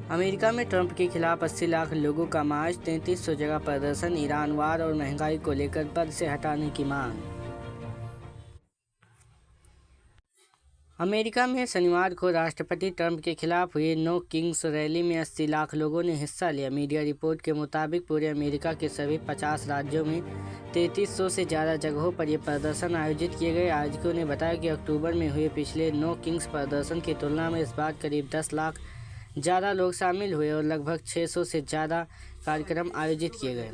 America में Trump के खिलाफ 80 लाख लोगों का मार्च, 3300 जगह प्रदर्शन, ईरान वार और महंगाई को लेकर पद से हटाने की मांग। अमेरिका में शनिवार को राष्ट्रपति ट्रंप के खिलाफ हुए नो किंग्स रैली में 80 लाख लोगों ने हिस्सा लिया। मीडिया रिपोर्ट के मुताबिक पूरे अमेरिका के सभी 50 राज्यों में 3300 से ज़्यादा जगहों पर यह प्रदर्शन आयोजित किए गए। आयोजकों ने बताया कि अक्टूबर में हुए पिछले नो किंग्स प्रदर्शन की तुलना में इस बार करीब 10 लाख ज़्यादा लोग शामिल हुए और लगभग 600 से ज़्यादा कार्यक्रम आयोजित किए गए।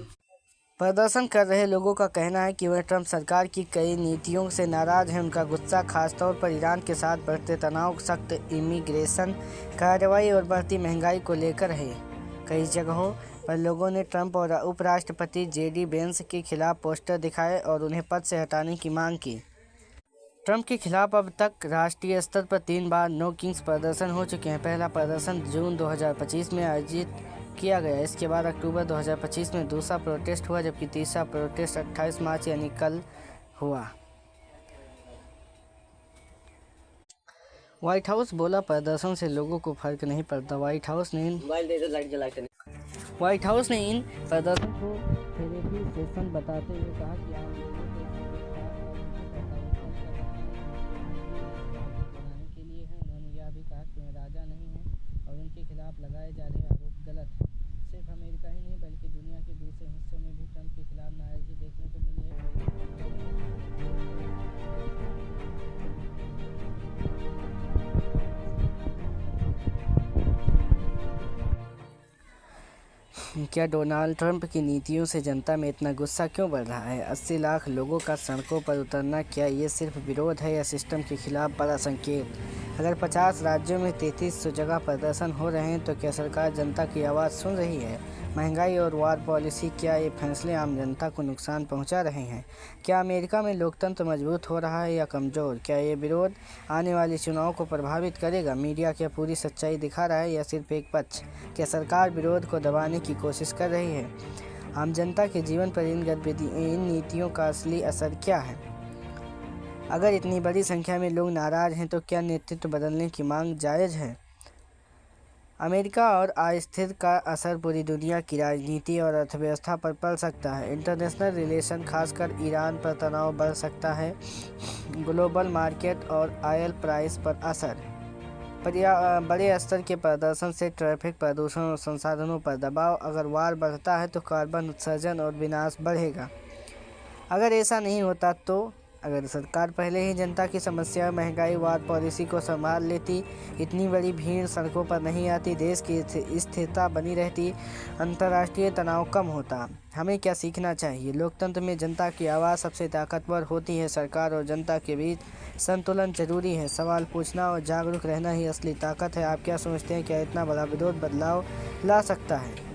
प्रदर्शन कर रहे लोगों का कहना है कि वह ट्रंप सरकार की कई नीतियों से नाराज हैं। उनका गुस्सा खासतौर पर ईरान के साथ बढ़ते तनाव, सख्त इमिग्रेशन कार्रवाई और बढ़ती महंगाई को लेकर है। कई जगहों पर लोगों ने ट्रंप और उपराष्ट्रपति जेडी वेंस के खिलाफ पोस्टर दिखाए और उन्हें पद से हटाने की मांग की। ट्रंप के खिलाफ अब तक राष्ट्रीय स्तर पर 3 बार नो किंग्स प्रदर्शन हो चुके हैं। पहला प्रदर्शन जून 2025 में आयोजित किया गया। इसके बाद अक्टूबर 2025 में दूसरा प्रोटेस्ट हुआ, जबकि तीसरा प्रोटेस्ट 28 मार्च यानी कल हुआ। व्हाइट हाउस बोला, प्रदर्शन से लोगों को फर्क नहीं पड़ता। व्हाइट हाउस ने इन प्रदर्शन को थेरेपी सेशन बताते हुए कहा कि आम लोगों को के लिए है। उन्होंने यह भी कहा कि वे राजा नहीं हैं और उनके खिलाफ लगाए जा रहे आरोप गलत हैं। सिर्फ अमेरिका ही नहीं बल्कि दुनिया के दूसरे हिस्सों में भी ट्रंप के खिलाफ नाराजगी देखने को मिली है। क्या डोनाल्ड ट्रंप की नीतियों से जनता में इतना गुस्सा क्यों बढ़ रहा है? 80 लाख लोगों का सड़कों पर उतरना, क्या ये सिर्फ विरोध है या सिस्टम के खिलाफ बड़ा संकेत? अगर 50 राज्यों में 3300 जगह प्रदर्शन हो रहे हैं तो क्या सरकार जनता की आवाज़ सुन रही है? महंगाई और वार पॉलिसी, क्या ये फैसले आम जनता को नुकसान पहुंचा रहे हैं? क्या अमेरिका में लोकतंत्र मजबूत हो रहा है या कमज़ोर? क्या ये विरोध आने वाले चुनाव को प्रभावित करेगा? मीडिया क्या पूरी सच्चाई दिखा रहा है या सिर्फ एक पक्ष? क्या सरकार विरोध को दबाने की कोशिश कर रही है? आम जनता के जीवन पर इन नीतियों का असली असर क्या है? अगर इतनी बड़ी संख्या में लोग नाराज हैं तो क्या नेतृत्व बदलने की मांग जायज़ है? अमेरिका और अस्थिरता का असर पूरी दुनिया की राजनीति और अर्थव्यवस्था पर पड़ सकता है। इंटरनेशनल रिलेशन, खासकर ईरान पर तनाव बढ़ सकता है। ग्लोबल मार्केट और ऑयल प्राइस पर असर। बड़े स्तर के प्रदर्शन से ट्रैफिक प्रदूषण और संसाधनों पर दबाव। अगर वार बढ़ता है तो कार्बन उत्सर्जन और विनाश बढ़ेगा। अगर ऐसा नहीं होता तो अगर सरकार पहले ही जनता की समस्या, महंगाई, वार पॉलिसी को संभाल लेती, इतनी बड़ी भीड़ सड़कों पर नहीं आती, देश की स्थिरता बनी रहती, अंतर्राष्ट्रीय तनाव कम होता। हमें क्या सीखना चाहिए? लोकतंत्र में जनता की आवाज़ सबसे ताकतवर होती है। सरकार और जनता के बीच संतुलन जरूरी है। सवाल पूछना और जागरूक रहना ही असली ताकत है। आप क्या सोचते हैं? क्या इतना बड़ा विरोध बदलाव ला सकता है?